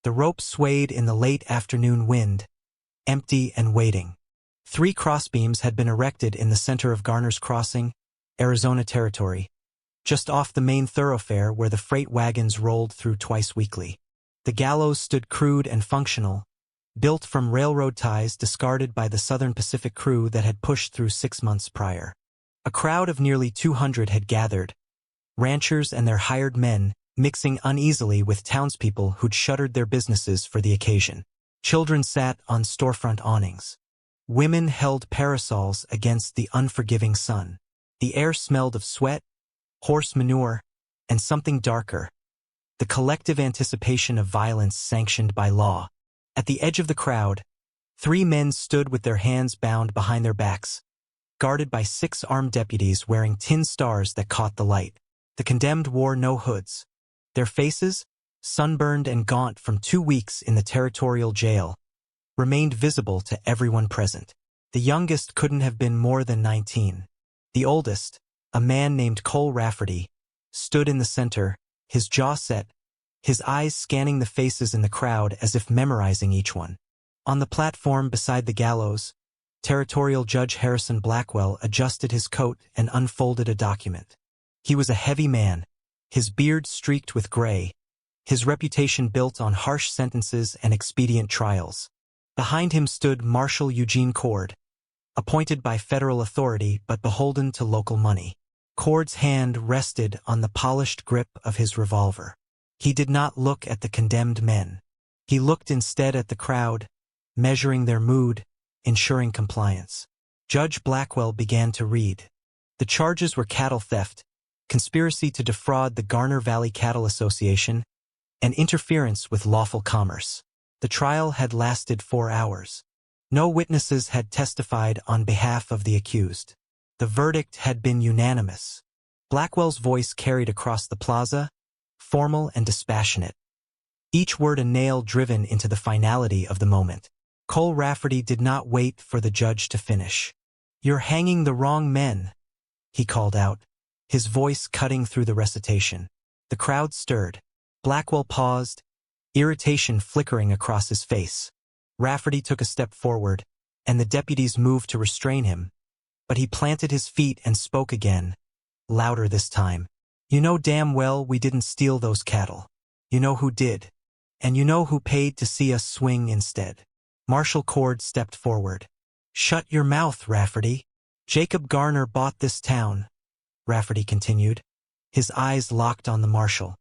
The rope swayed in the late afternoon wind, empty and waiting. 3 crossbeams had been erected in the center of Garner's Crossing, Arizona Territory, just off the main thoroughfare where the freight wagons rolled through twice weekly. The gallows stood crude and functional, built from railroad ties discarded by the Southern Pacific crew that had pushed through 6 months prior. A crowd of nearly 200 had gathered, ranchers and their hired men, mixing uneasily with townspeople who'd shuttered their businesses for the occasion. Children sat on storefront awnings. Women held parasols against the unforgiving sun. The air smelled of sweat, horse manure, and something darker, the collective anticipation of violence sanctioned by law. At the edge of the crowd, 3 men stood with their hands bound behind their backs, guarded by 6 armed deputies wearing tin stars that caught the light. The condemned wore no hoods. Their faces, sunburned and gaunt from 2 weeks in the territorial jail, remained visible to everyone present. The youngest couldn't have been more than 19. The oldest, a man named Cole Rafferty, stood in the center, his jaw set, his eyes scanning the faces in the crowd as if memorizing each one. On the platform beside the gallows, Territorial Judge Harrison Blackwell adjusted his coat and unfolded a document. He was a heavy man, his beard streaked with gray, his reputation built on harsh sentences and expedient trials. Behind him stood Marshal Eugene Cord, appointed by federal authority but beholden to local money. Cord's hand rested on the polished grip of his revolver. He did not look at the condemned men. He looked instead at the crowd, measuring their mood, ensuring compliance. Judge Blackwell began to read. The charges were cattle theft, conspiracy to defraud the Garner Valley Cattle Association, and interference with lawful commerce. The trial had lasted 4 hours. No witnesses had testified on behalf of the accused. The verdict had been unanimous. Blackwell's voice carried across the plaza, formal and dispassionate. Each word a nail driven into the finality of the moment. Cole Rafferty did not wait for the judge to finish. "You're hanging the wrong men," he called out, his voice cutting through the recitation. The crowd stirred. Blackwell paused, irritation flickering across his face. Rafferty took a step forward, and the deputies moved to restrain him, but he planted his feet and spoke again, louder this time. "You know damn well we didn't steal those cattle. You know who did. And you know who paid to see us swing instead." Marshal Cord stepped forward. "Shut your mouth, Rafferty. Jacob Garner bought this town," Rafferty continued, his eyes locked on the marshal.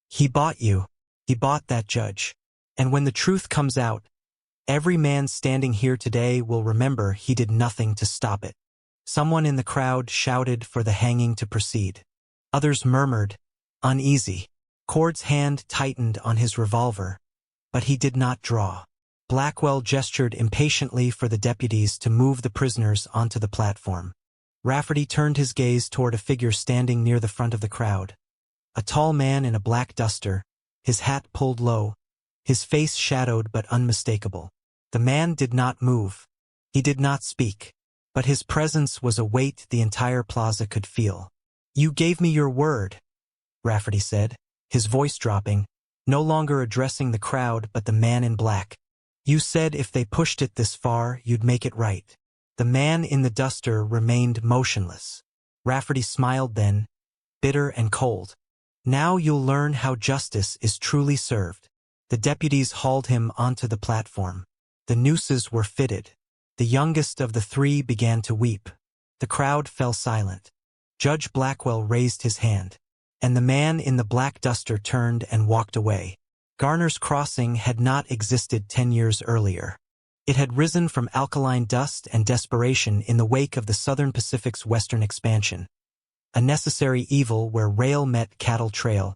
"He bought you. He bought that judge. And when the truth comes out, every man standing here today will remember he did nothing to stop it." Someone in the crowd shouted for the hanging to proceed. Others murmured, uneasy. Cord's hand tightened on his revolver, but he did not draw. Blackwell gestured impatiently for the deputies to move the prisoners onto the platform. Rafferty turned his gaze toward a figure standing near the front of the crowd. A tall man in a black duster, his hat pulled low, his face shadowed but unmistakable. The man did not move. He did not speak, but his presence was a weight the entire plaza could feel. "You gave me your word," Rafferty said, his voice dropping, no longer addressing the crowd but the man in black. "You said if they pushed it this far, you'd make it right." The man in the duster remained motionless. Rafferty smiled then, bitter and cold. "Now you'll learn how justice is truly served." The deputies hauled him onto the platform. The nooses were fitted. The youngest of the 3 began to weep. The crowd fell silent. Judge Blackwell raised his hand, and the man in the black duster turned and walked away. Garner's Crossing had not existed 10 years earlier. It had risen from alkaline dust and desperation in the wake of the Southern Pacific's western expansion. A necessary evil where rail met cattle trail,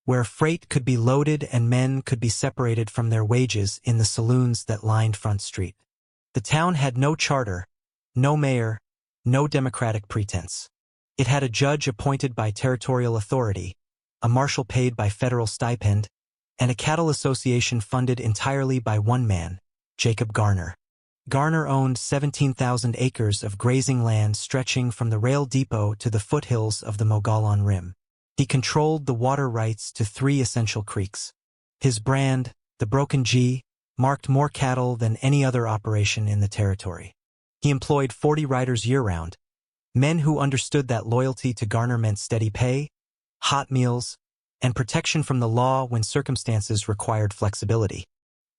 where freight could be loaded and men could be separated from their wages in the saloons that lined Front Street. The town had no charter, no mayor, no democratic pretense. It had a judge appointed by territorial authority, a marshal paid by federal stipend, and a cattle association funded entirely by one man, Jacob Garner. Garner owned 17,000 acres of grazing land stretching from the rail depot to the foothills of the Mogollon Rim. He controlled the water rights to 3 essential creeks. His brand, The Broken G, marked more cattle than any other operation in the territory. He employed 40 riders year-round, men who understood that loyalty to Garner meant steady pay, hot meals, and protection from the law when circumstances required flexibility.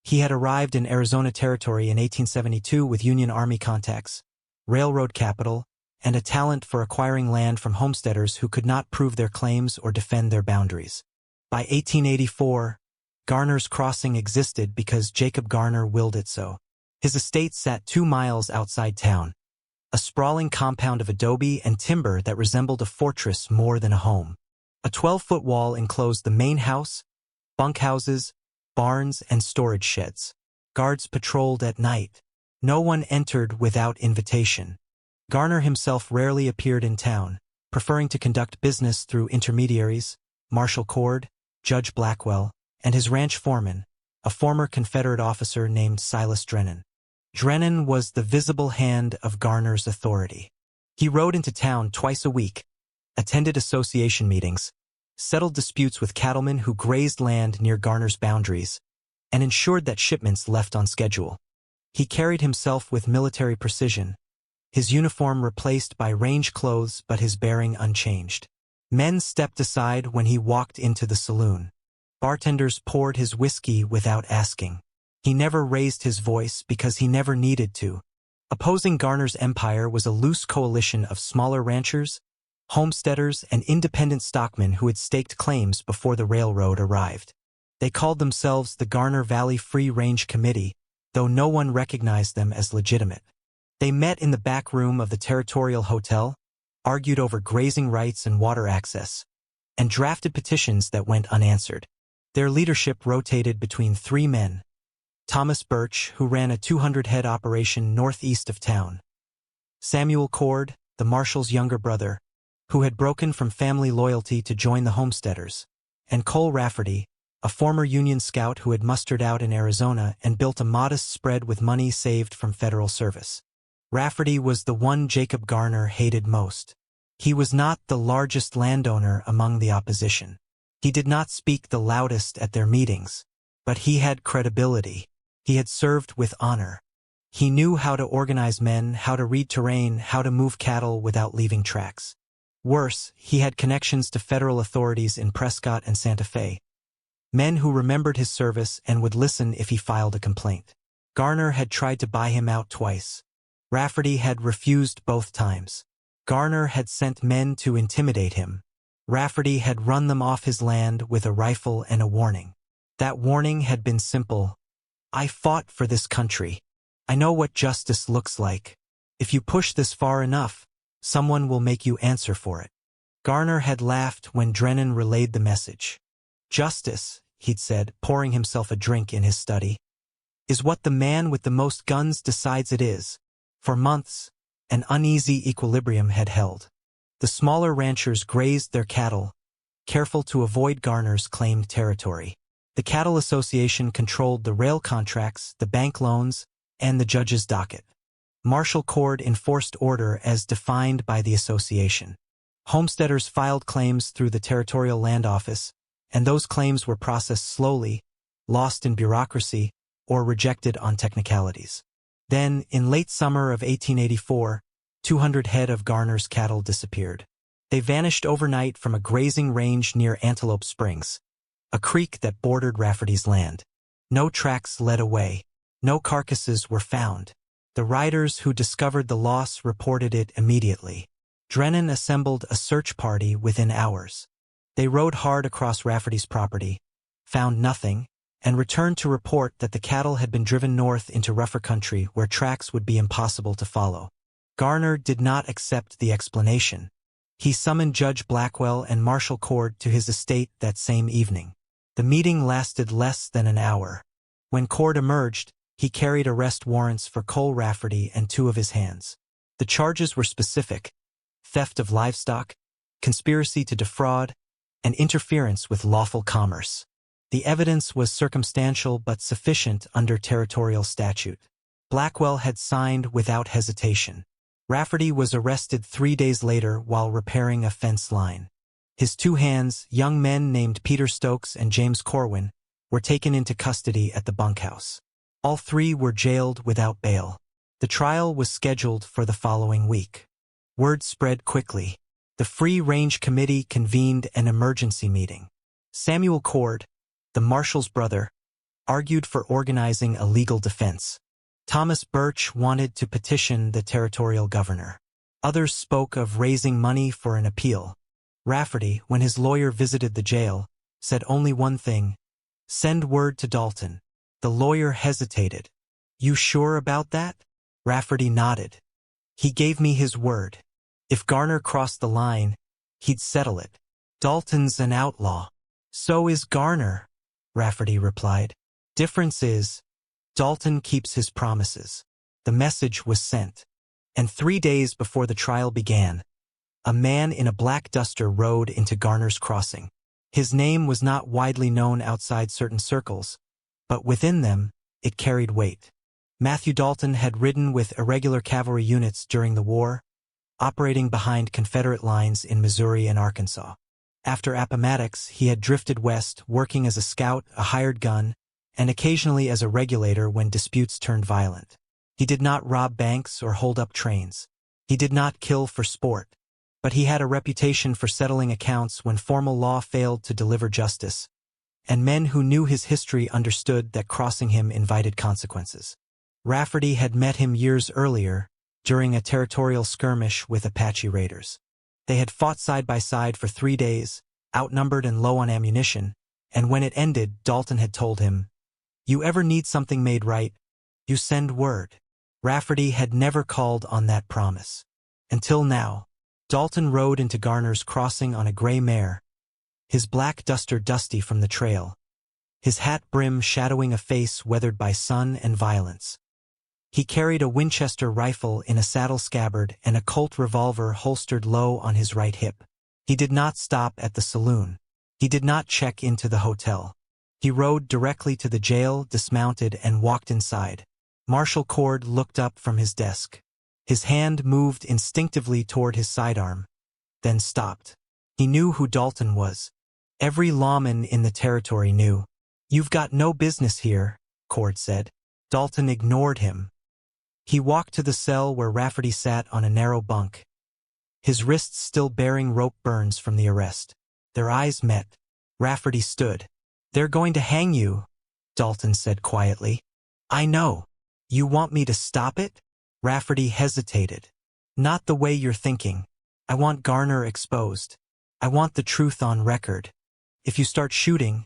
He had arrived in Arizona Territory in 1872 with Union Army contacts, railroad capital, and a talent for acquiring land from homesteaders who could not prove their claims or defend their boundaries. By 1884, Garner's Crossing existed because Jacob Garner willed it so. His estate sat 2 miles outside town, a sprawling compound of adobe and timber that resembled a fortress more than a home. A 12-foot wall enclosed the main house, bunkhouses, barns, and storage sheds. Guards patrolled at night. No one entered without invitation. Garner himself rarely appeared in town, preferring to conduct business through intermediaries, Marshal Cord, Judge Blackwell, and his ranch foreman, a former Confederate officer named Silas Drennan. Drennan was the visible hand of Garner's authority. He rode into town twice a week, attended association meetings, settled disputes with cattlemen who grazed land near Garner's boundaries, and ensured that shipments left on schedule. He carried himself with military precision, his uniform replaced by range clothes but his bearing unchanged. Men stepped aside when he walked into the saloon. Bartenders poured his whiskey without asking. He never raised his voice because he never needed to. Opposing Garner's empire was a loose coalition of smaller ranchers, homesteaders, and independent stockmen who had staked claims before the railroad arrived. They called themselves the Garner Valley Free Range Committee, though no one recognized them as legitimate. They met in the back room of the Territorial Hotel, argued over grazing rights and water access, and drafted petitions that went unanswered. Their leadership rotated between 3 men: Thomas Birch, who ran a 200-head operation northeast of town; Samuel Cord, the marshal's younger brother, who had broken from family loyalty to join the homesteaders; and Cole Rafferty, a former Union scout who had mustered out in Arizona and built a modest spread with money saved from federal service. Rafferty was the one Jacob Garner hated most. He was not the largest landowner among the opposition. He did not speak the loudest at their meetings, but he had credibility. He had served with honor. He knew how to organize men, how to read terrain, how to move cattle without leaving tracks. Worse, he had connections to federal authorities in Prescott and Santa Fe, men who remembered his service and would listen if he filed a complaint. Garner had tried to buy him out twice. Rafferty had refused both times. Garner had sent men to intimidate him. Rafferty had run them off his land with a rifle and a warning. That warning had been simple: "I fought for this country. I know what justice looks like. If you push this far enough, someone will make you answer for it." Garner had laughed when Drennan relayed the message. "Justice," he'd said, pouring himself a drink in his study, "is what the man with the most guns decides it is." For months, an uneasy equilibrium had held. The smaller ranchers grazed their cattle, careful to avoid Garner's claimed territory. The Cattle Association controlled the rail contracts, the bank loans, and the judge's docket. Marshal Cord enforced order as defined by the association. Homesteaders filed claims through the Territorial Land Office, and those claims were processed slowly, lost in bureaucracy, or rejected on technicalities. Then, in late summer of 1884, 200 head of Garner's cattle disappeared. They vanished overnight from a grazing range near Antelope Springs, a creek that bordered Rafferty's land. No tracks led away. No carcasses were found. The riders who discovered the loss reported it immediately. Drennan assembled a search party within hours. They rode hard across Rafferty's property, found nothing, and returned to report that the cattle had been driven north into rougher country where tracks would be impossible to follow. Garner did not accept the explanation. He summoned Judge Blackwell and Marshal Cord to his estate that same evening. The meeting lasted less than an hour. When Cord emerged, he carried arrest warrants for Cole Rafferty and 2 of his hands. The charges were specific: theft of livestock, conspiracy to defraud, and interference with lawful commerce. The evidence was circumstantial but sufficient under territorial statute. Blackwell had signed without hesitation. Rafferty was arrested 3 days later while repairing a fence line. His 2 hands, young men named Peter Stokes and James Corwin, were taken into custody at the bunkhouse. All three were jailed without bail. The trial was scheduled for the following week. Word spread quickly. The Free Range Committee convened an emergency meeting. Samuel Cord, the marshal's brother, argued for organizing a legal defense. Thomas Birch wanted to petition the territorial governor. Others spoke of raising money for an appeal. Rafferty, when his lawyer visited the jail, said only one thing: "Send word to Dalton." The lawyer hesitated. "You sure about that?" Rafferty nodded. "He gave me his word. If Garner crossed the line, he'd settle it. Dalton's an outlaw." "So is Garner," Rafferty replied. "Difference is, Dalton keeps his promises." The message was sent. And 3 days before the trial began, a man in a black duster rode into Garner's crossing. His name was not widely known outside certain circles, but within them, it carried weight. Matthew Dalton had ridden with irregular cavalry units during the war, operating behind Confederate lines in Missouri and Arkansas. After Appomattox, he had drifted west, working as a scout, a hired gun, and occasionally as a regulator when disputes turned violent. He did not rob banks or hold up trains. He did not kill for sport, but he had a reputation for settling accounts when formal law failed to deliver justice, and men who knew his history understood that crossing him invited consequences. Rafferty had met him years earlier, during a territorial skirmish with Apache raiders. They had fought side by side for 3 days, outnumbered and low on ammunition, and when it ended, Dalton had told him, "You ever need something made right, you send word." Rafferty had never called on that promise. Until now. Dalton rode into Garner's crossing on a gray mare, his black duster dusty from the trail, his hat brim shadowing a face weathered by sun and violence. He carried a Winchester rifle in a saddle scabbard and a Colt revolver holstered low on his right hip. He did not stop at the saloon. He did not check into the hotel. He rode directly to the jail, dismounted, and walked inside. Marshal Cord looked up from his desk. His hand moved instinctively toward his sidearm, then stopped. He knew who Dalton was. Every lawman in the territory knew. "You've got no business here," Cord said. Dalton ignored him. He walked to the cell where Rafferty sat on a narrow bunk, his wrists still bearing rope burns from the arrest. Their eyes met. Rafferty stood. "They're going to hang you," Dalton said quietly. "I know. You want me to stop it?" Rafferty hesitated. "Not the way you're thinking. I want Garner exposed. I want the truth on record. If you start shooting,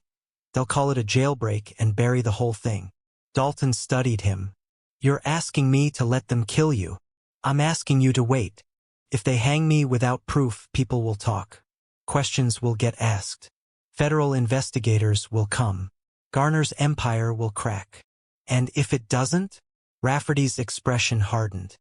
they'll call it a jailbreak and bury the whole thing." Dalton studied him. "You're asking me to let them kill you. I'm asking you to wait. If they hang me without proof, people will talk. Questions will get asked. Federal investigators will come. Garner's empire will crack. And if it doesn't?" Rafferty's expression hardened.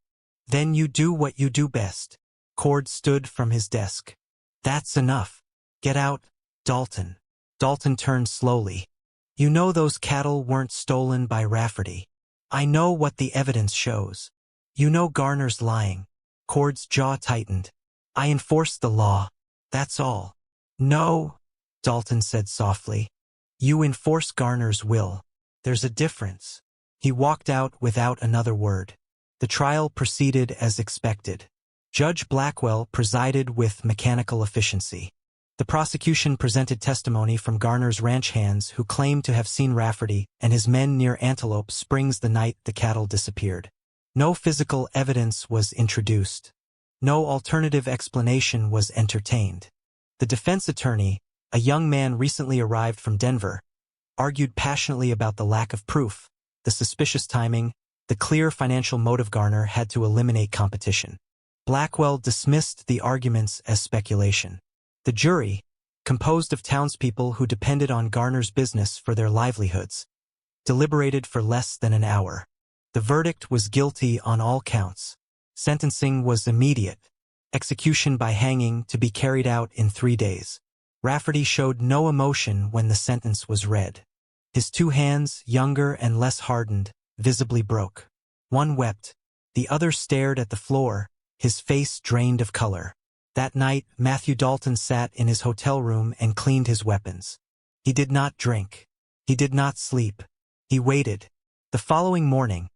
"Then you do what you do best." Cord stood from his desk. "That's enough. Get out, Dalton." Dalton turned slowly. "You know those cattle weren't stolen by Rafferty. I know what the evidence shows. You know Garner's lying." Cord's jaw tightened. "I enforce the law. That's all." "No," Dalton said softly. "You enforce Garner's will. There's a difference." He walked out without another word. The trial proceeded as expected. Judge Blackwell presided with mechanical efficiency. The prosecution presented testimony from Garner's ranch hands who claimed to have seen Rafferty and his men near Antelope Springs the night the cattle disappeared. No physical evidence was introduced. No alternative explanation was entertained. The defense attorney, a young man recently arrived from Denver, argued passionately about the lack of proof, the suspicious timing, the clear financial motive. Garner had to eliminate competition. Blackwell dismissed the arguments as speculation. The jury, composed of townspeople who depended on Garner's business for their livelihoods, deliberated for less than an hour. The verdict was guilty on all counts. Sentencing was immediate. Execution by hanging to be carried out in 3 days. Rafferty showed no emotion when the sentence was read. His 2 hands, younger and less hardened, visibly broke. One wept. The other stared at the floor, his face drained of color. That night, Matthew Dalton sat in his hotel room and cleaned his weapons. He did not drink. He did not sleep. He waited. The following morning,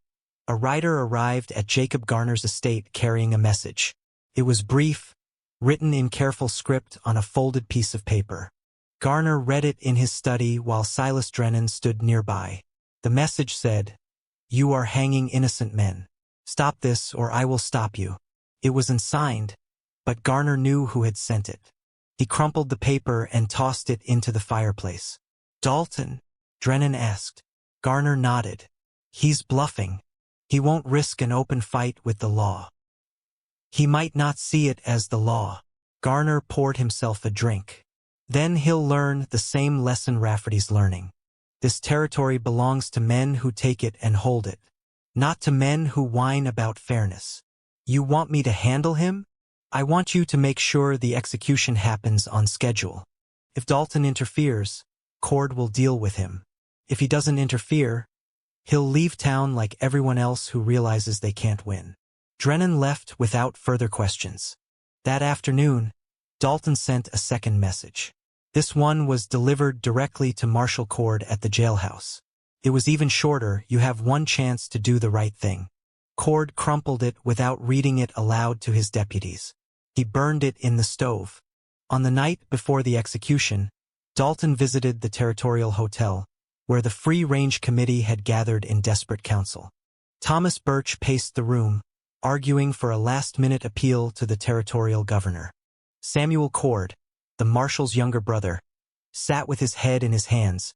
a rider arrived at Jacob Garner's estate carrying a message. It was brief, written in careful script on a folded piece of paper. Garner read it in his study while Silas Drennan stood nearby. The message said, "You are hanging innocent men. Stop this or I will stop you." It was unsigned, but Garner knew who had sent it. He crumpled the paper and tossed it into the fireplace. "Dalton?" Drennan asked. Garner nodded. "He's bluffing. He won't risk an open fight with the law. He might not see it as the law." Garner poured himself a drink. "Then he'll learn the same lesson Rafferty's learning. This territory belongs to men who take it and hold it, not to men who whine about fairness. You want me to handle him? I want you to make sure the execution happens on schedule. If Dalton interferes, Cord will deal with him. If he doesn't interfere, he'll leave town like everyone else who realizes they can't win." Drennan left without further questions. That afternoon, Dalton sent a second message. This one was delivered directly to Marshal Cord at the jailhouse. It was even shorter. "You have one chance to do the right thing." Cord crumpled it without reading it aloud to his deputies. He burned it in the stove. On the night before the execution, Dalton visited the Territorial Hotel, where the Free Range Committee had gathered in desperate council. Thomas Birch paced the room, arguing for a last-minute appeal to the territorial governor. Samuel Cord, the marshal's younger brother, sat with his head in his hands,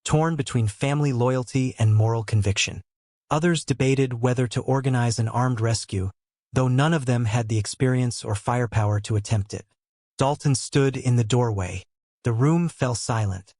torn between family loyalty and moral conviction. Others debated whether to organize an armed rescue, though none of them had the experience or firepower to attempt it. Dalton stood in the doorway. The room fell silent.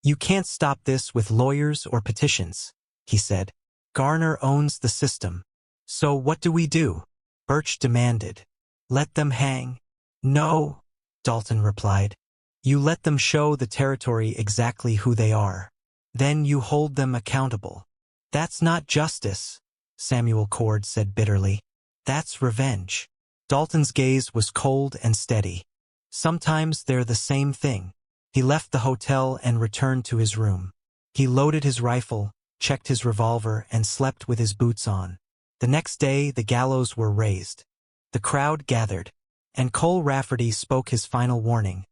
"You can't stop this with lawyers or petitions," he said. "Garner owns the system. So what do we do?" Birch demanded. "Let them hang." "No," Dalton replied. "You let them show the territory exactly who they are. Then you hold them accountable." "That's not justice," Samuel Cord said bitterly. "That's revenge." Dalton's gaze was cold and steady. "Sometimes they're the same thing." He left the hotel and returned to his room. He loaded his rifle, checked his revolver, and slept with his boots on. The next day, the gallows were raised. The crowd gathered, and Cole Rafferty spoke his final warning,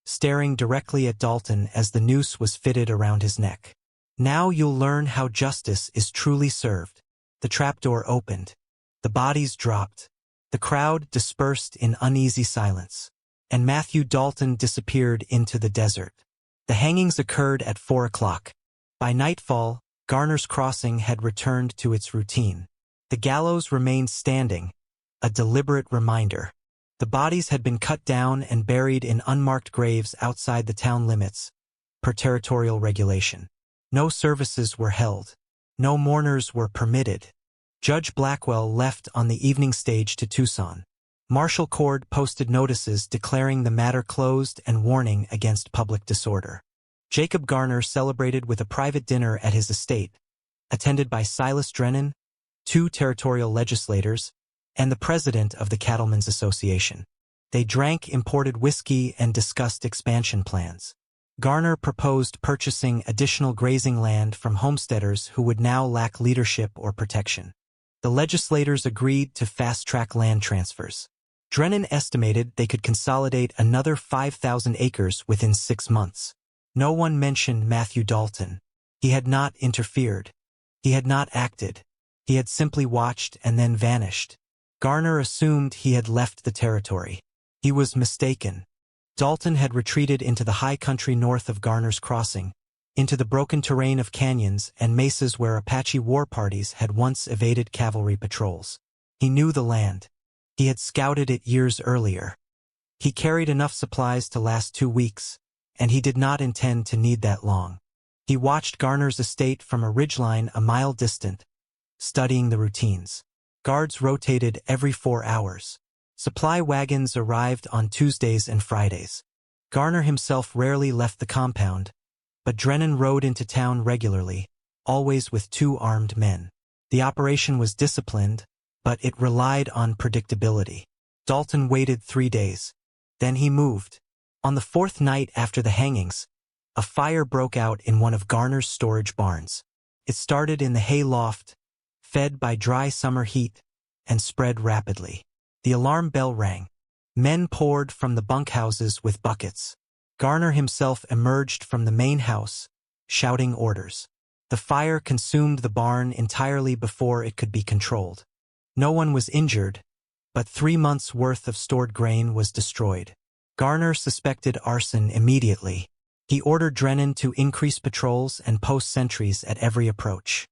staring directly at Dalton as the noose was fitted around his neck. "Now you'll learn how justice is truly served." The trapdoor opened. The bodies dropped. The crowd dispersed in uneasy silence, and Matthew Dalton disappeared into the desert. The hangings occurred at 4 o'clock. By nightfall, Garner's Crossing had returned to its routine. The gallows remained standing, a deliberate reminder. The bodies had been cut down and buried in unmarked graves outside the town limits, per territorial regulation. No services were held. No mourners were permitted. Judge Blackwell left on the evening stage to Tucson. Marshal Cord posted notices declaring the matter closed and warning against public disorder. Jacob Garner celebrated with a private dinner at his estate, attended by Silas Drennan, 2 territorial legislators, and the president of the Cattlemen's Association. They drank imported whiskey and discussed expansion plans. Garner proposed purchasing additional grazing land from homesteaders who would now lack leadership or protection. The legislators agreed to fast-track land transfers. Drennan estimated they could consolidate another 5,000 acres within 6 months. No one mentioned Matthew Dalton. He had not interfered. He had not acted. He had simply watched and then vanished. Garner assumed he had left the territory. He was mistaken. Dalton had retreated into the high country north of Garner's Crossing, into the broken terrain of canyons and mesas where Apache war parties had once evaded cavalry patrols. He knew the land. He had scouted it years earlier. He carried enough supplies to last 2 weeks, and he did not intend to need that long. He watched Garner's estate from a ridgeline a mile distant, studying the routines. Guards rotated every 4 hours. Supply wagons arrived on Tuesdays and Fridays. Garner himself rarely left the compound, but Drennan rode into town regularly, always with 2 armed men. The operation was disciplined, but it relied on predictability. Dalton waited 3 days. Then he moved. On the 4th night after the hangings, A fire broke out in one of Garner's storage barns. It started in the hay loft, fed by dry summer heat, and spread rapidly. The alarm bell rang. Men poured from the bunkhouses with buckets. Garner himself emerged from the main house, shouting orders. The fire consumed the barn entirely before it could be controlled. No one was injured, but 3 months' worth of stored grain was destroyed. Garner suspected arson immediately. He ordered Drennan to increase patrols and post sentries at every approach.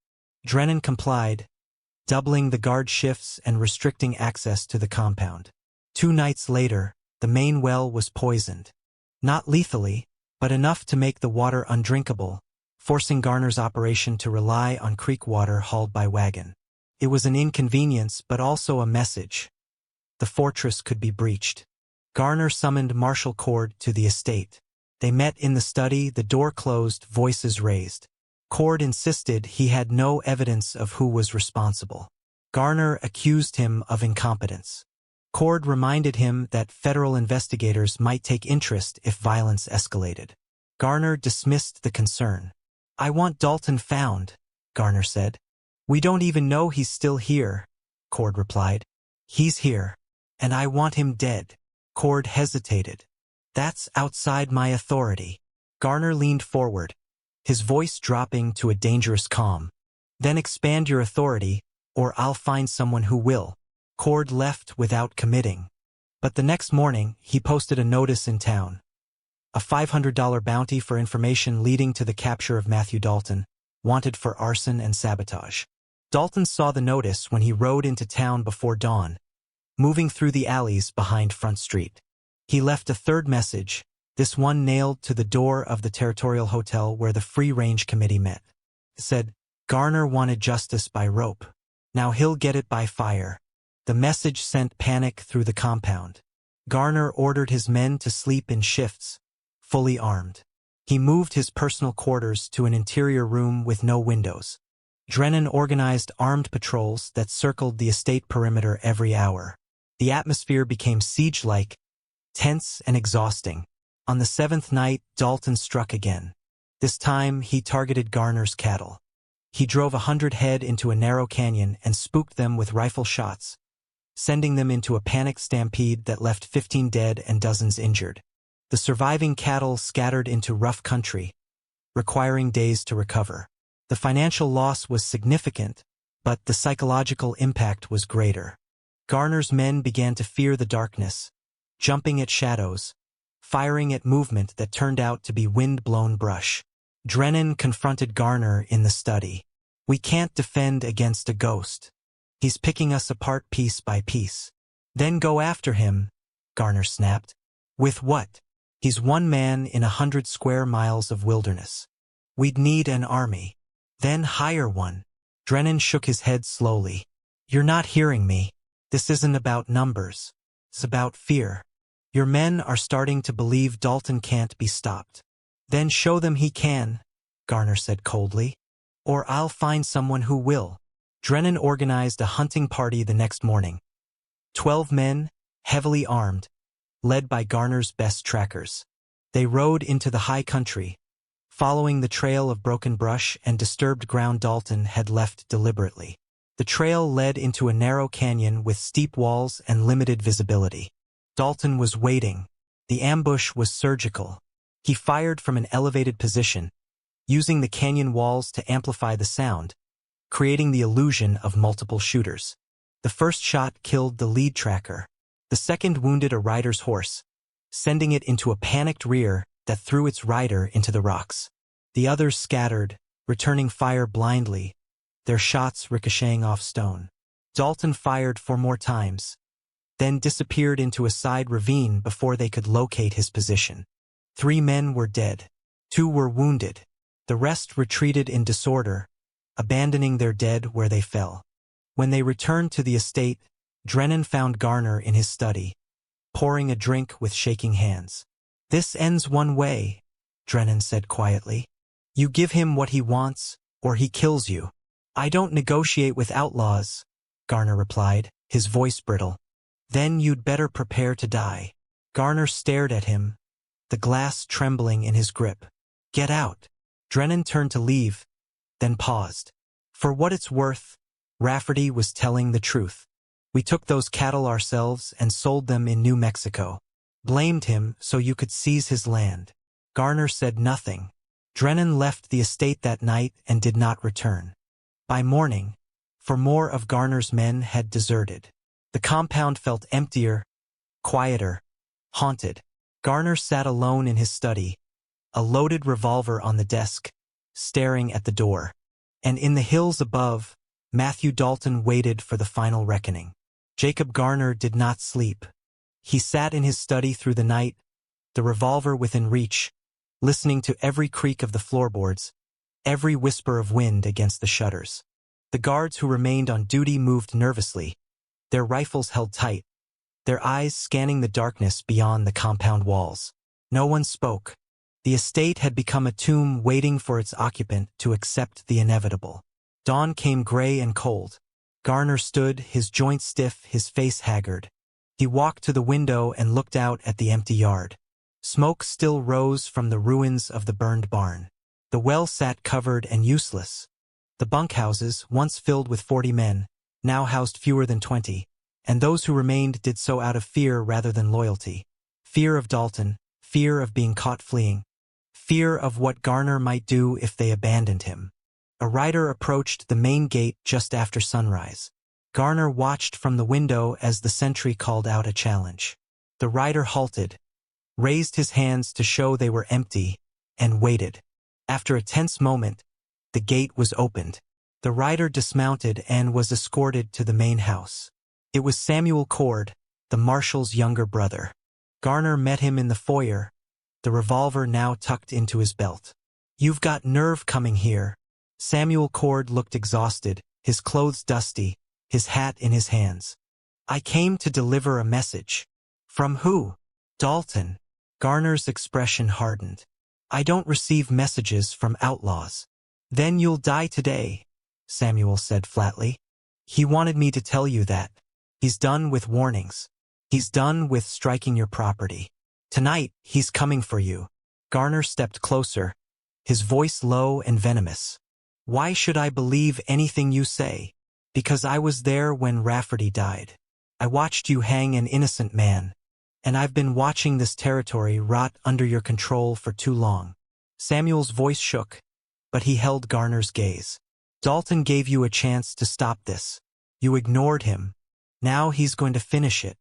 Drennan complied, doubling the guard shifts and restricting access to the compound. 2 nights later, the main well was poisoned. Not lethally, but enough to make the water undrinkable, forcing Garner's operation to rely on creek water hauled by wagon. It was an inconvenience but also a message. The fortress could be breached. Garner summoned Marshal Cord to the estate. They met in the study, the door closed, voices raised. Cord insisted he had no evidence of who was responsible. Garner accused him of incompetence. Cord reminded him that federal investigators might take interest if violence escalated. Garner dismissed the concern. "I want Dalton found," Garner said. "We don't even know he's still here," Cord replied. "He's here, and I want him dead." Cord hesitated. "That's outside my authority." Garner leaned forward, his voice dropping to a dangerous calm. "Then expand your authority, or I'll find someone who will." Cord left without committing. But the next morning, he posted a notice in town. A $500 bounty for information leading to the capture of Matthew Dalton, wanted for arson and sabotage. Dalton saw the notice when he rode into town before dawn, moving through the alleys behind Front Street. He left a third message, this one nailed to the door of the Territorial Hotel where the Free Range Committee met. It said, "Garner wanted justice by rope. Now he'll get it by fire." The message sent panic through the compound. Garner ordered his men to sleep in shifts, fully armed. He moved his personal quarters to an interior room with no windows. Drennan organized armed patrols that circled the estate perimeter every hour. The atmosphere became siege-like, tense and exhausting. On the 7th night, Dalton struck again. This time, he targeted Garner's cattle. He drove 100 head into a narrow canyon and spooked them with rifle shots, sending them into a panicked stampede that left 15 dead and dozens injured. The surviving cattle scattered into rough country, requiring days to recover. The financial loss was significant, but the psychological impact was greater. Garner's men began to fear the darkness, jumping at shadows, firing at movement that turned out to be wind-blown brush. Drennan confronted Garner in the study. "We can't defend against a ghost. He's picking us apart piece by piece." "Then go after him," Garner snapped. "With what? He's one man in 100 square miles of wilderness. We'd need an army." "Then hire one." Drennan shook his head slowly. "You're not hearing me. This isn't about numbers. It's about fear. Your men are starting to believe Dalton can't be stopped." "Then show them he can," Garner said coldly. "Or I'll find someone who will." Drennan organized a hunting party the next morning. 12 men, heavily armed, led by Garner's best trackers. They rode into the high country, following the trail of broken brush and disturbed ground Dalton had left deliberately. The trail led into a narrow canyon with steep walls and limited visibility. Dalton was waiting. The ambush was surgical. He fired from an elevated position, using the canyon walls to amplify the sound, creating the illusion of multiple shooters. The first shot killed the lead tracker. The second wounded a rider's horse, sending it into a panicked rear that threw its rider into the rocks. The others scattered, returning fire blindly, their shots ricocheting off stone. Dalton fired 4 more times, then disappeared into a side ravine before they could locate his position. 3 men were dead. 2 were wounded. The rest retreated in disorder, abandoning their dead where they fell. When they returned to the estate, Drennan found Garner in his study, pouring a drink with shaking hands. "This ends one way," Drennan said quietly. "You give him what he wants, or he kills you." "I don't negotiate with outlaws," Garner replied, his voice brittle. "Then you'd better prepare to die." Garner stared at him, the glass trembling in his grip. Get out. Drennan turned to leave, then paused. For what it's worth, Rafferty was telling the truth. We took those cattle ourselves and sold them in New Mexico. Blamed him so you could seize his land. Garner said nothing. Drennan left the estate that night and did not return. By morning, for more of Garner's men had deserted. The compound felt emptier, quieter, haunted. Garner sat alone in his study, a loaded revolver on the desk, staring at the door. And in the hills above, Matthew Dalton waited for the final reckoning. Jacob Garner did not sleep. He sat in his study through the night, the revolver within reach, listening to every creak of the floorboards, every whisper of wind against the shutters. The guards who remained on duty moved nervously, their rifles held tight, their eyes scanning the darkness beyond the compound walls. No one spoke. The estate had become a tomb waiting for its occupant to accept the inevitable. Dawn came gray and cold. Garner stood, his joints stiff, his face haggard. He walked to the window and looked out at the empty yard. Smoke still rose from the ruins of the burned barn. The well sat covered and useless. The bunkhouses, once filled with 40 men, now housed fewer than 20, and those who remained did so out of fear rather than loyalty. Fear of Dalton, fear of being caught fleeing, fear of what Garner might do if they abandoned him. A rider approached the main gate just after sunrise. Garner watched from the window as the sentry called out a challenge. The rider halted, raised his hands to show they were empty, and waited. After a tense moment, the gate was opened. The rider dismounted and was escorted to the main house. It was Samuel Cord, the marshal's younger brother. Garner met him in the foyer, the revolver now tucked into his belt. "You've got nerve coming here." Samuel Cord looked exhausted, his clothes dusty, his hat in his hands. "I came to deliver a message." "From who?" "Dalton." Garner's expression hardened. "I don't receive messages from outlaws." "Then you'll die today," Samuel said flatly. "He wanted me to tell you that. He's done with warnings. He's done with striking your property. Tonight, he's coming for you." Garner stepped closer, his voice low and venomous. "Why should I believe anything you say?" "Because I was there when Rafferty died. I watched you hang an innocent man, and I've been watching this territory rot under your control for too long." Samuel's voice shook, but he held Garner's gaze. "Dalton gave you a chance to stop this. You ignored him. Now he's going to finish it."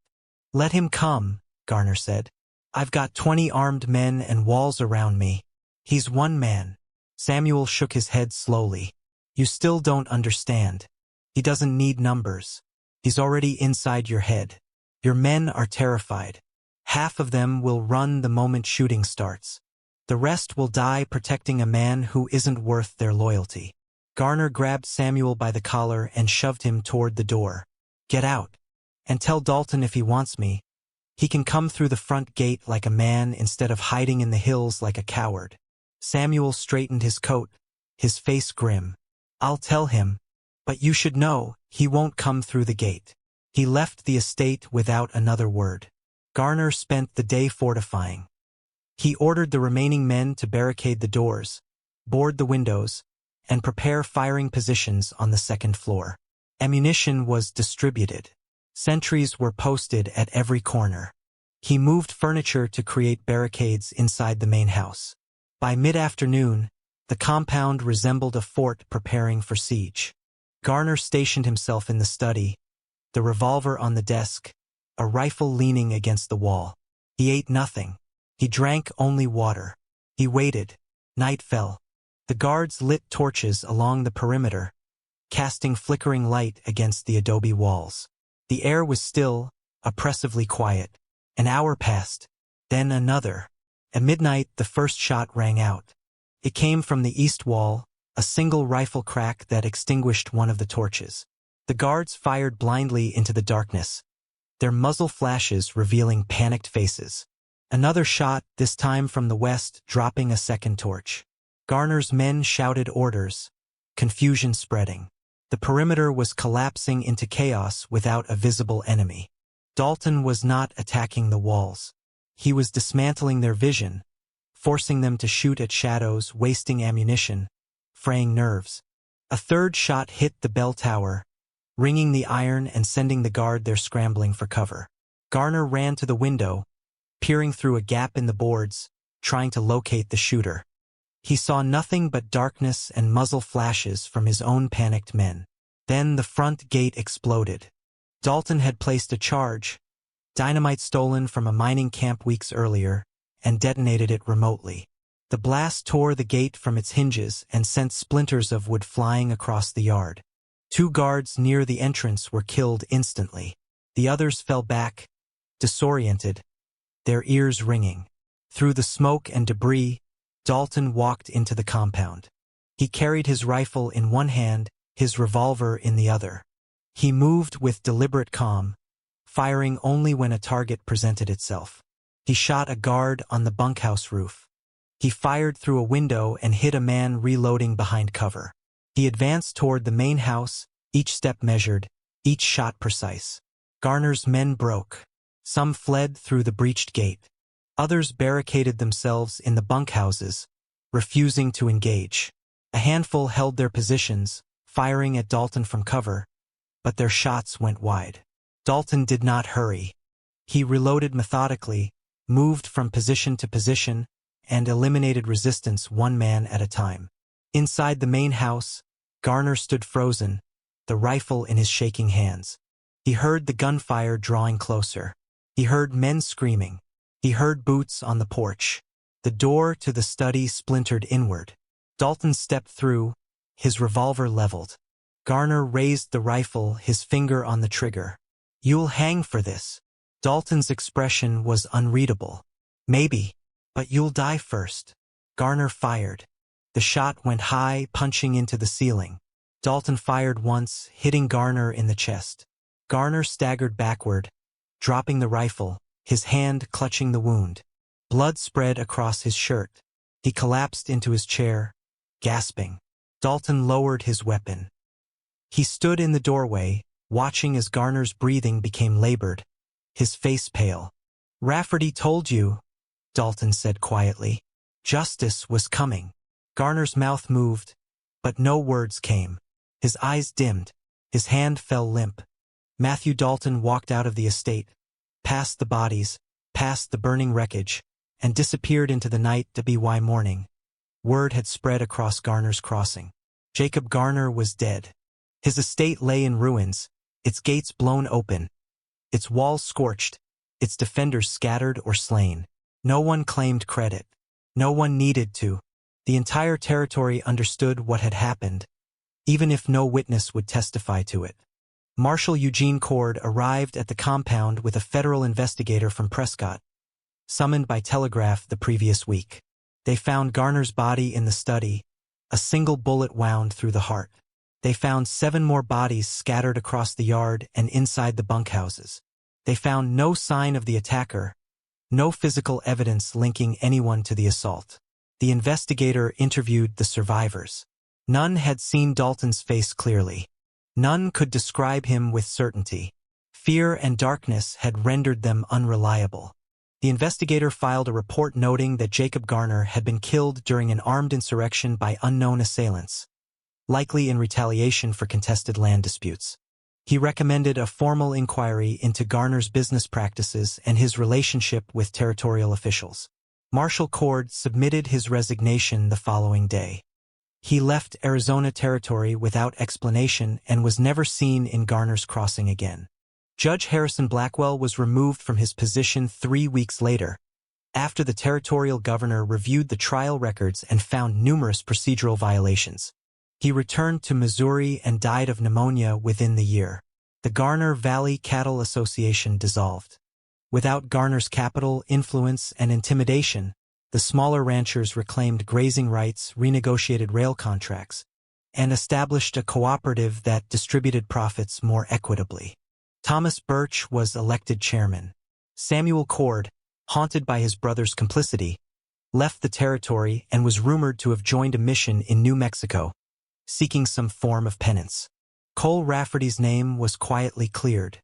"Let him come," Garner said. "I've got 20 armed men and walls around me. He's one man." Samuel shook his head slowly. "You still don't understand. He doesn't need numbers. He's already inside your head. Your men are terrified. Half of them will run the moment shooting starts. The rest will die protecting a man who isn't worth their loyalty." Garner grabbed Samuel by the collar and shoved him toward the door. "Get out. And tell Dalton if he wants me, he can come through the front gate like a man instead of hiding in the hills like a coward." Samuel straightened his coat, his face grim. "I'll tell him, but you should know, he won't come through the gate." He left the estate without another word. Garner spent the day fortifying. He ordered the remaining men to barricade the doors, board the windows, and prepare firing positions on the second floor. Ammunition was distributed. Sentries were posted at every corner. He moved furniture to create barricades inside the main house. By mid-afternoon, the compound resembled a fort preparing for siege. Garner stationed himself in the study, the revolver on the desk, a rifle leaning against the wall. He ate nothing. He drank only water. He waited. Night fell. The guards lit torches along the perimeter, casting flickering light against the adobe walls. The air was still, oppressively quiet. An hour passed, then another. At midnight, the first shot rang out. It came from the east wall, a single rifle crack that extinguished one of the torches. The guards fired blindly into the darkness, their muzzle flashes revealing panicked faces. Another shot, this time from the west, dropping a second torch. Garner's men shouted orders, confusion spreading. The perimeter was collapsing into chaos without a visible enemy. Dalton was not attacking the walls. He was dismantling their vision, forcing them to shoot at shadows, wasting ammunition, fraying nerves. A third shot hit the bell tower, ringing the iron and sending the guard there scrambling for cover. Garner ran to the window, peering through a gap in the boards, trying to locate the shooter. He saw nothing but darkness and muzzle flashes from his own panicked men. Then the front gate exploded. Dalton had placed a charge, dynamite stolen from a mining camp weeks earlier, and detonated it remotely. The blast tore the gate from its hinges and sent splinters of wood flying across the yard. 2 guards near the entrance were killed instantly. The others fell back, disoriented, their ears ringing. Through the smoke and debris, Dalton walked into the compound. He carried his rifle in one hand, his revolver in the other. He moved with deliberate calm, firing only when a target presented itself. He shot a guard on the bunkhouse roof. He fired through a window and hit a man reloading behind cover. He advanced toward the main house, each step measured, each shot precise. Garner's men broke. Some fled through the breached gate. Others barricaded themselves in the bunkhouses, refusing to engage. A handful held their positions, firing at Dalton from cover, but their shots went wide. Dalton did not hurry. He reloaded methodically, moved from position to position, and eliminated resistance one man at a time. Inside the main house, Garner stood frozen, the rifle in his shaking hands. He heard the gunfire drawing closer. He heard men screaming. He heard boots on the porch. The door to the study splintered inward. Dalton stepped through, his revolver leveled. Garner raised the rifle, his finger on the trigger. "You'll hang for this." Dalton's expression was unreadable. "Maybe, but you'll die first." Garner fired. The shot went high, punching into the ceiling. Dalton fired once, hitting Garner in the chest. Garner staggered backward, dropping the rifle, his hand clutching the wound. Blood spread across his shirt. He collapsed into his chair, gasping. Dalton lowered his weapon. He stood in the doorway, watching as Garner's breathing became labored, his face pale. "Rafferty told you," Dalton said quietly. "Justice was coming." Garner's mouth moved, but no words came. His eyes dimmed. His hand fell limp. Matthew Dalton walked out of the estate, past the bodies, past the burning wreckage, and disappeared into the night to BY morning. Word had spread across Garner's crossing. Jacob Garner was dead. His estate lay in ruins, its gates blown open, its walls scorched, its defenders scattered or slain. No one claimed credit. No one needed to. The entire territory understood what had happened, even if no witness would testify to it. Marshal Eugene Cord arrived at the compound with a federal investigator from Prescott, summoned by telegraph the previous week. They found Garner's body in the study, a single bullet wound through the heart. They found 7 more bodies scattered across the yard and inside the bunkhouses. They found no sign of the attacker, no physical evidence linking anyone to the assault. The investigator interviewed the survivors. None had seen Dalton's face clearly. None could describe him with certainty. Fear and darkness had rendered them unreliable. The investigator filed a report noting that Jacob Garner had been killed during an armed insurrection by unknown assailants, likely in retaliation for contested land disputes. He recommended a formal inquiry into Garner's business practices and his relationship with territorial officials. Marshal Cord submitted his resignation the following day. He left Arizona Territory without explanation and was never seen in Garner's Crossing again. Judge Harrison Blackwell was removed from his position 3 weeks later, after the territorial governor reviewed the trial records and found numerous procedural violations. He returned to Missouri and died of pneumonia within the year. The Garner Valley Cattle Association dissolved. Without Garner's capital, influence, and intimidation, the smaller ranchers reclaimed grazing rights, renegotiated rail contracts, and established a cooperative that distributed profits more equitably. Thomas Birch was elected chairman. Samuel Cord, haunted by his brother's complicity, left the territory and was rumored to have joined a mission in New Mexico, seeking some form of penance. Cole Rafferty's name was quietly cleared.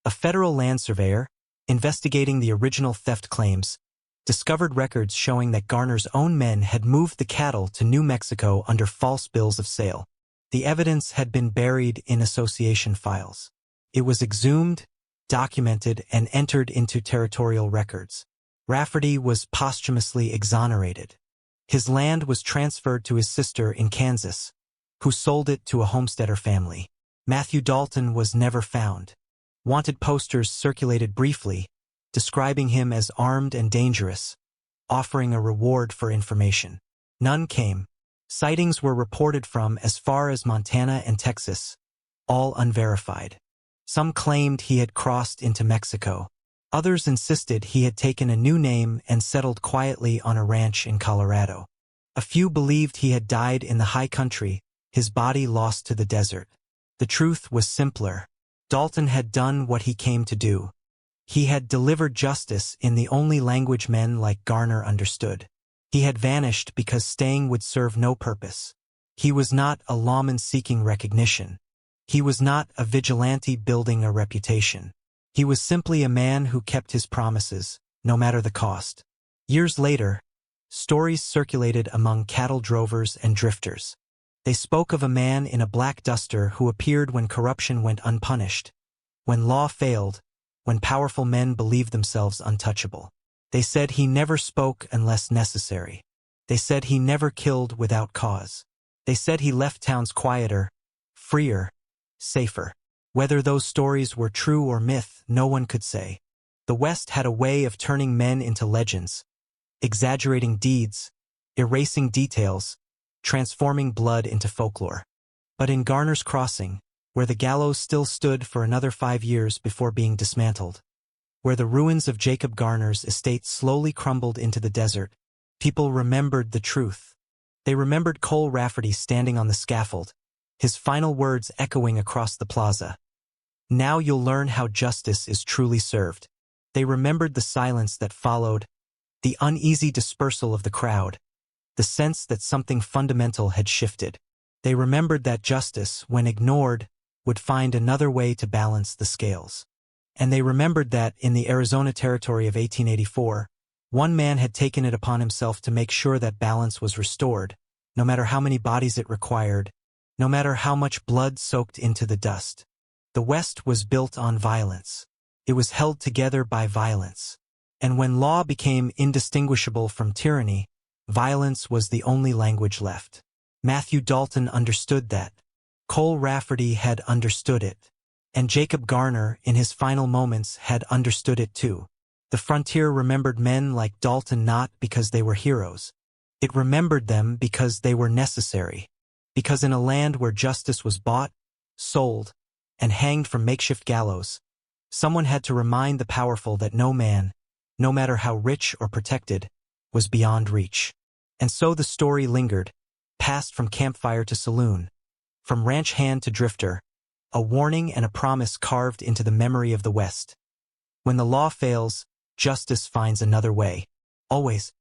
A federal land surveyor, investigating the original theft claims, discovered records showing that Garner's own men had moved the cattle to New Mexico under false bills of sale. The evidence had been buried in association files. It was exhumed, documented, and entered into territorial records. Rafferty was posthumously exonerated. His land was transferred to his sister in Kansas, who sold it to a homesteader family. Matthew Dalton was never found. Wanted posters circulated briefly, describing him as armed and dangerous, offering a reward for information. None came. Sightings were reported from as far as Montana and Texas, all unverified. Some claimed he had crossed into Mexico. Others insisted he had taken a new name and settled quietly on a ranch in Colorado. A few believed he had died in the high country, his body lost to the desert. The truth was simpler. Dalton had done what he came to do. He had delivered justice in the only language men like Garner understood. He had vanished because staying would serve no purpose. He was not a lawman seeking recognition. He was not a vigilante building a reputation. He was simply a man who kept his promises, no matter the cost. Years later, stories circulated among cattle drovers and drifters. They spoke of a man in a black duster who appeared when corruption went unpunished, when law failed, when powerful men believed themselves untouchable. They said he never spoke unless necessary. They said he never killed without cause. They said he left towns quieter, freer, safer. Whether those stories were true or myth, no one could say. The West had a way of turning men into legends, exaggerating deeds, erasing details, transforming blood into folklore. But in Garner's Crossing, where the gallows still stood for another 5 years before being dismantled, where the ruins of Jacob Garner's estate slowly crumbled into the desert, people remembered the truth. They remembered Cole Rafferty standing on the scaffold, his final words echoing across the plaza. "Now you'll learn how justice is truly served." They remembered the silence that followed, the uneasy dispersal of the crowd, the sense that something fundamental had shifted. They remembered that justice, when ignored, would find another way to balance the scales. And they remembered that, in the Arizona Territory of 1884, one man had taken it upon himself to make sure that balance was restored, no matter how many bodies it required, no matter how much blood soaked into the dust. The West was built on violence. It was held together by violence. And when law became indistinguishable from tyranny, violence was the only language left. Matthew Dalton understood that. Cole Rafferty had understood it. And Jacob Garner, in his final moments, had understood it too. The frontier remembered men like Dalton not because they were heroes. It remembered them because they were necessary. Because in a land where justice was bought, sold, and hanged from makeshift gallows, someone had to remind the powerful that no man, no matter how rich or protected, was beyond reach. And so the story lingered, passed from campfire to saloon, from ranch hand to drifter, a warning and a promise carved into the memory of the West. When the law fails, justice finds another way. Always.